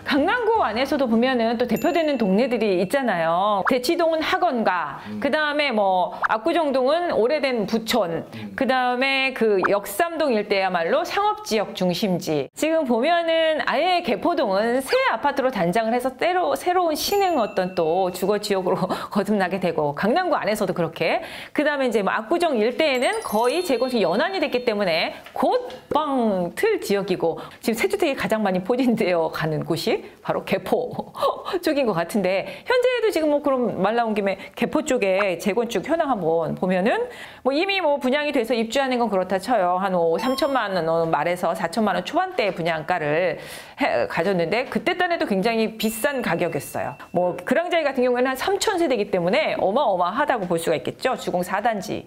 강남구 안에서도 보면은 또 대표되는 동네들이 있잖아요. 대치동은 학원가, 그 다음에 뭐 압구정동은 오래된 부촌, 그 다음에 그 역삼동 일대야말로 상업지역 중심지. 지금 보면은 아예 개포동은 새 아파트로 단장을 해서 새로운 신흥 어떤 또 주거 지역으로 거듭나게 되고, 강남구 안에서도 그렇게. 그 다음에 이제 뭐 압구정 일대에는 거의 재건축 연한이 됐기 때문에 곧 빵 틀 지역이고, 지금 세주택이 가장 많이 포진되어 가는 곳이 바로 개포 쪽인 것 같은데, 현재도 지금 뭐 그럼 말 나온 김에 개포 쪽에 재건축 현황 한번 보면은 뭐 이미 뭐 분양이 돼서 입주하는 건 그렇다 쳐요. 한 3천만 원 말에서 4천만 원 초반대 분양가를 가졌는데, 그때 딴에도 굉장히 비싼 가격이었어요. 뭐 그랑자이 같은 경우에는 한 3천 세대이기 때문에 어마어마하다고 볼 수가 있겠죠. 주공 4단지.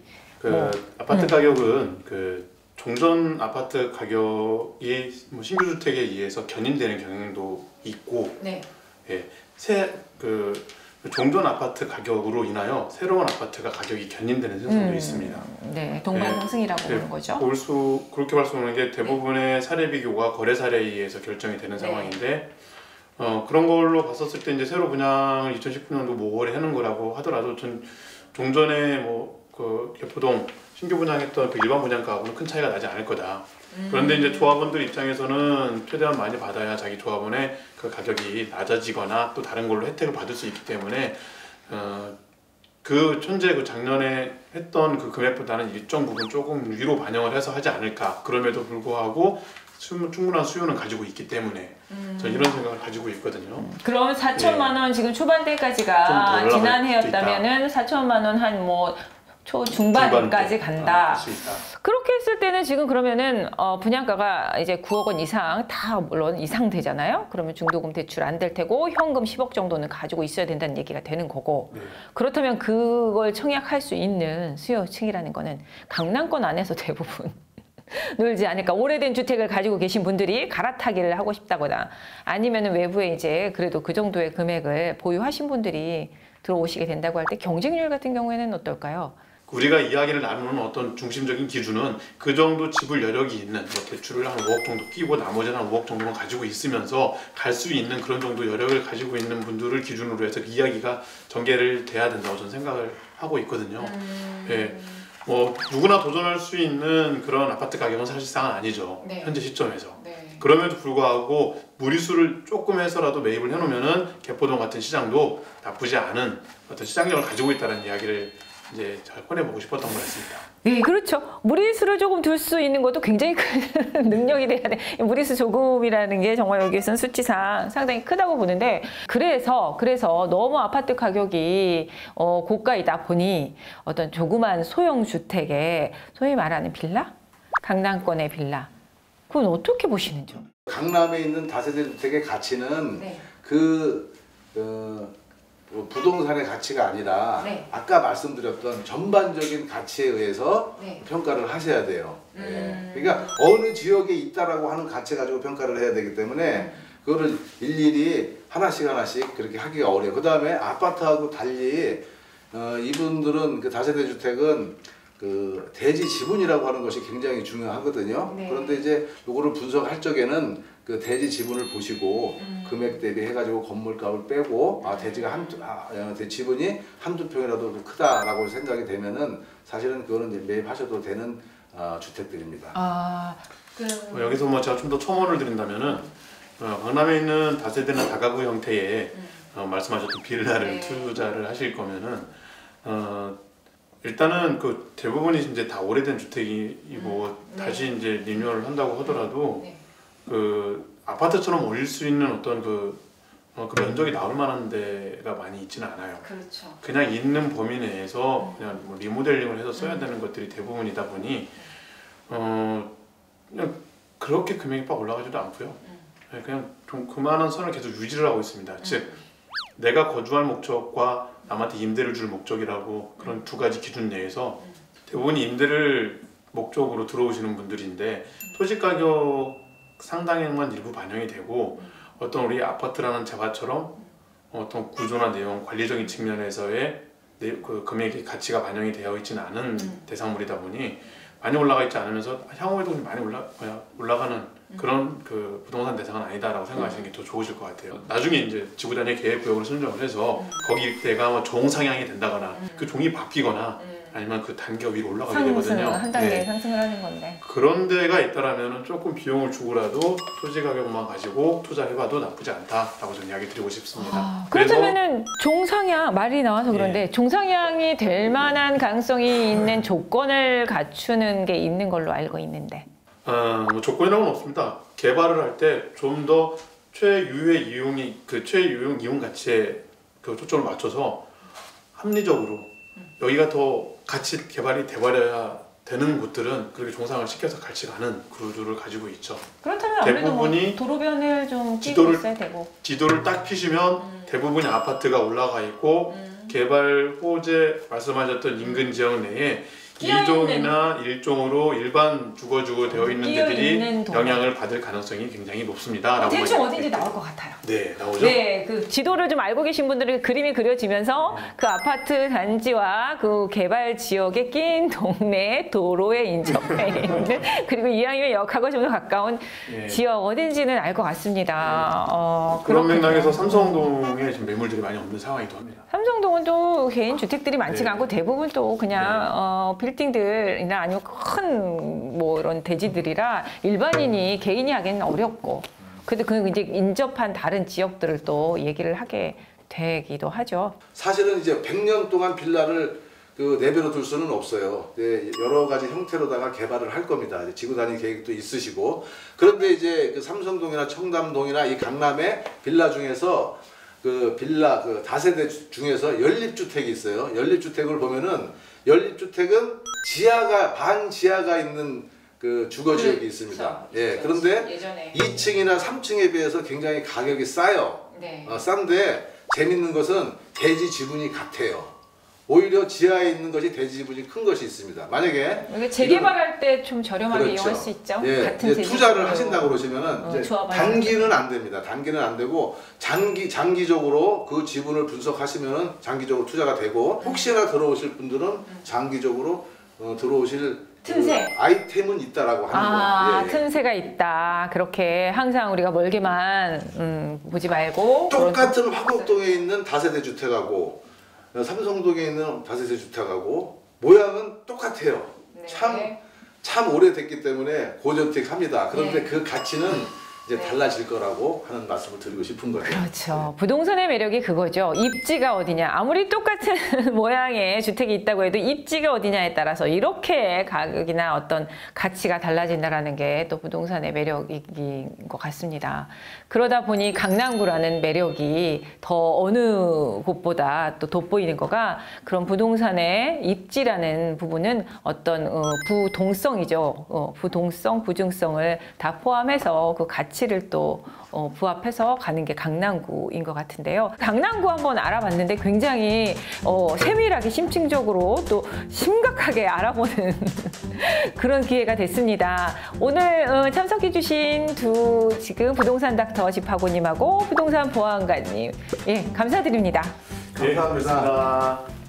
아파트 가격은 종전 아파트 가격이 뭐 신규 주택에 의해서 견인되는 경향도 있고, 네. 예, 종전 아파트 가격으로 인하여 새로운 아파트가 가격이 견인되는 현상도 있습니다. 네, 동반상승이라고 보는 거죠. 그렇게 말씀하는 게 대부분의 사례 비교가 거래 사례에 의해서 결정이 되는 상황인데, 그런 걸로 봤었을 때 이제 새로 분양을 2019년도 뭐 5월에 하는 거라고 하더라도 전 종전에 뭐 개포동 신규 분양했던 일반 분양가하고는 큰 차이가 나지 않을 거다. 그런데 이제 조합원들 입장에서는 최대한 많이 받아야 자기 조합원의 그 가격이 낮아지거나 또 다른 걸로 혜택을 받을 수 있기 때문에 작년에 했던 그 금액보다는 일정 부분 조금 위로 반영을 해서 하지 않을까. 그럼에도 불구하고 충분한 수요는 가지고 있기 때문에 저는 이런 생각을 가지고 있거든요. 그럼 4천만 원 지금 초반대까지가 지난해였다면은 4천만 원 한 뭐 초중반까지 간다. 그렇게 했을 때는 지금 그러면은 분양가가 이제 9억 원 이상 다 물론 이상 되잖아요. 그러면 중도금 대출 안 될 테고 현금 10억 정도는 가지고 있어야 된다는 얘기가 되는 거고, 그렇다면 그걸 청약할 수 있는 수요층이라는 거는 강남권 안에서 대부분 놀지 않을까. 오래된 주택을 가지고 계신 분들이 갈아타기를 하고 싶다거나, 아니면 외부에 이제 그래도 그 정도의 금액을 보유하신 분들이 들어오시게 된다고 할 때 경쟁률 같은 경우에는 어떨까요? 우리가 이야기를 나누는 어떤 중심적인 기준은 그 정도 지불 여력이 있는, 뭐 대출을 한 5억 정도 끼고 나머지는 한 5억 정도만 가지고 있으면서 갈 수 있는 그런 정도 여력을 가지고 있는 분들을 기준으로 해서 이야기가 전개를 돼야 된다고 저는 생각을 하고 있거든요. 예. 뭐 누구나 도전할 수 있는 그런 아파트 가격은 사실상은 아니죠. 네. 현재 시점에서. 네. 그럼에도 불구하고 무리수를 조금 해서라도 매입을 해놓으면은 개포동 같은 시장도 나쁘지 않은 어떤 시장력을 가지고 있다는 이야기를 이제 잘 꺼내보고 싶었던 거였습니다. 네, 그렇죠. 무리수를 조금 둘 수 있는 것도 굉장히 큰 능력이 돼야 돼. 무리수 조금이라는 게 정말 여기서는 수치상 상당히 크다고 보는데, 그래서 너무 아파트 가격이 고가이다 보니 어떤 조그만 소형 주택에 소위 말하는 빌라? 강남권의 빌라. 그건 어떻게 보시는지요? 강남에 있는 다세대 주택의 가치는 부동산의 가치가 아니라 아까 말씀드렸던 전반적인 가치에 의해서 평가를 하셔야 돼요. 그러니까 어느 지역에 있다라고 하는 가치 가지고 평가를 해야 되기 때문에 그거를 일일이 하나씩 그렇게 하기가 어려워요. 그 다음에 아파트하고 달리 이분들은 그 다세대 주택은 그 대지 지분이라고 하는 것이 굉장히 중요하거든요. 그런데 이제 요거를 분석할 적에는 그 대지 지분을 보시고 금액 대비 해가지고 건물값을 빼고 대지가 지분이 한두 평이라도 크다라고 생각이 되면은 사실은 그거는 이제 매입하셔도 되는 주택들입니다. 여기서 뭐 제가 좀 더 첨언을 드린다면은 강남에 있는 다세대나 다가구 형태의 말씀하셨던 빌라를 투자를 하실 거면은 일단은 그 대부분이 이제 다 오래된 주택이고 다시 이제 리뉴얼을 한다고 하더라도 그 아파트처럼 올릴 수 있는 어떤 그 면적이 나올 만한 데가 많이 있지는 않아요. 그렇죠. 그냥 있는 범위 내에서 그냥 뭐 리모델링을 해서 써야 되는 것들이 대부분이다 보니 그냥 그렇게 금액이 빡 올라가지도 않고요. 그냥 좀 그만한 선을 계속 유지를 하고 있습니다. 즉 내가 거주할 목적과 남한테 임대를 줄 목적이라고 그런 두 가지 기준 내에서 대부분이 임대를 목적으로 들어오시는 분들인데, 토지 가격 상당히만 일부 반영이 되고 어떤 우리 아파트라는 재화처럼 어떤 구조나 내용, 관리적인 측면에서의 그 금액의 가치가 반영이 되어 있지는 않은 대상물이다 보니 많이 올라가 있지 않으면서 향후에도 많이 올라가는 그런 그 부동산 대상은 아니다라고 생각하시는 게 더 좋으실 것 같아요. 나중에 이제 지구 단위 계획 구역으로 선정을 해서 거기 일대가 뭐 종상향이 된다거나 그 종이 바뀌거나 아니면 그 단계가 위로 올라가게 되거든요. 한 단계 네. 상승을 하는 건데. 그런 데가 있다라면 조금 비용을 주고라도 토지 가격만 가지고 투자해봐도 나쁘지 않다라고 저는 이야기 드리고 싶습니다. 그렇다면은 종상향 말이 나와서 그런데 예. 종상향이 될 만한 가능성이 있는 조건을 갖추는 게 있는 걸로 알고 있는데. 뭐 조건이라고는 없습니다. 개발을 할 때 좀 더 최유의 이용이 그 최유용 이용 가치에 그 초점을 맞춰서 합리적으로 여기가 더 같이 개발이 돼버려야 되는 곳들은 그렇게 종상을 시켜서 같이 가는 구조를 가지고 있죠. 그렇다면 아무래도 뭐 대부분이 도로변을 좀 끼고 있어야 되고. 지도를 딱 피시면 대부분이 아파트가 올라가 있고 개발 호재 말씀하셨던 인근 지역 내에 2종이나 1종으로 일반 주거지구 되어 있는 데들이 영향을 받을 가능성이 굉장히 높습니다. 대충 어딘지 나올 것 같아요. 네, 나오죠? 네, 그 지도를 좀 알고 계신 분들의 그림이 그려지면서 그 아파트 단지와 그 개발 지역에 낀 동네 도로에 인접해 있는 그리고 이왕이면 역하고 좀 더 가까운 지역 어딘지는 알 것 같습니다. 그런 맥락에서 삼성동에 지금 매물들이 많이 없는 상황이기도 합니다. 삼성동은 또 개인 주택들이 많지가 않고 대부분 또 그냥 빌딩들이나 아니면 큰 뭐 이런 대지들이라 일반인이 개인이 하기는 어렵고 근데 그 이제 인접한 다른 지역들을 또 얘기를 하게 되기도 하죠. 사실은 이제 100년 동안 빌라를 그 내버려 둘 수는 없어요. 네, 여러 가지 형태로다가 개발을 할 겁니다. 지구 단위 계획도 있으시고 그런데 이제 그 삼성동이나 청담동이나 이 강남의 빌라 중에서 그 빌라 그 다세대 중에서 연립주택이 있어요. 연립주택을 보면은 연립주택은 지하가 반지하가 있는 그 주거 지역이 있습니다. 예, 그런데 예전에 2층이나 3층에 비해서 굉장히 가격이 싸요. 네. 싼데 재밌는 것은 대지 지분이 같아요. 오히려 지하에 있는 것이 대지 지분이 큰 것이 있습니다. 만약에 이게 재개발할 때 좀 저렴하게 그렇죠. 이용할 수 있죠. 예, 같은 이제 투자를 하신다고 그러시면은 이제 조합을 단기는 안 됩니다. 단기는 안 되고 장기적으로 그 지분을 분석하시면은 장기적으로 투자가 되고 혹시나 들어오실 분들은 장기적으로 들어오실 틈새. 그 아이템은 있다라고 하는 거예요. 예, 예. 틈새가 있다. 그렇게 항상 우리가 멀게만 보지 말고 똑같은 화곡동에 있는 다세대 주택하고 삼성동에 있는 다세대 주택하고 모양은 똑같아요. 네. 참 오래됐기 때문에 고저택합니다. 그런데 네. 그 가치는 이제 달라질 거라고 하는 말씀을 드리고 싶은 거죠. 그렇죠. 부동산의 매력이 그거죠. 입지가 어디냐. 아무리 똑같은 모양의 주택이 있다고 해도 입지가 어디냐에 따라서 이렇게 가격이나 어떤 가치가 달라진다는 게 또 부동산의 매력인 것 같습니다. 그러다 보니 강남구라는 매력이 더 어느 곳보다 또 돋보이는 거가 그런 부동산의 입지라는 부분은 어떤 부동성이죠. 부동성, 부증성을 다 포함해서 그 가치를 또 부합해서 가는 게 강남구인 것 같은데요. 강남구 한번 알아봤는데 굉장히 세밀하게 심층적으로 또 심각하게 알아보는 그런 기회가 됐습니다. 오늘 참석해주신 두 지금 부동산 닥터 집하고님하고 부동산 보안관님 감사드립니다. 감사합니다.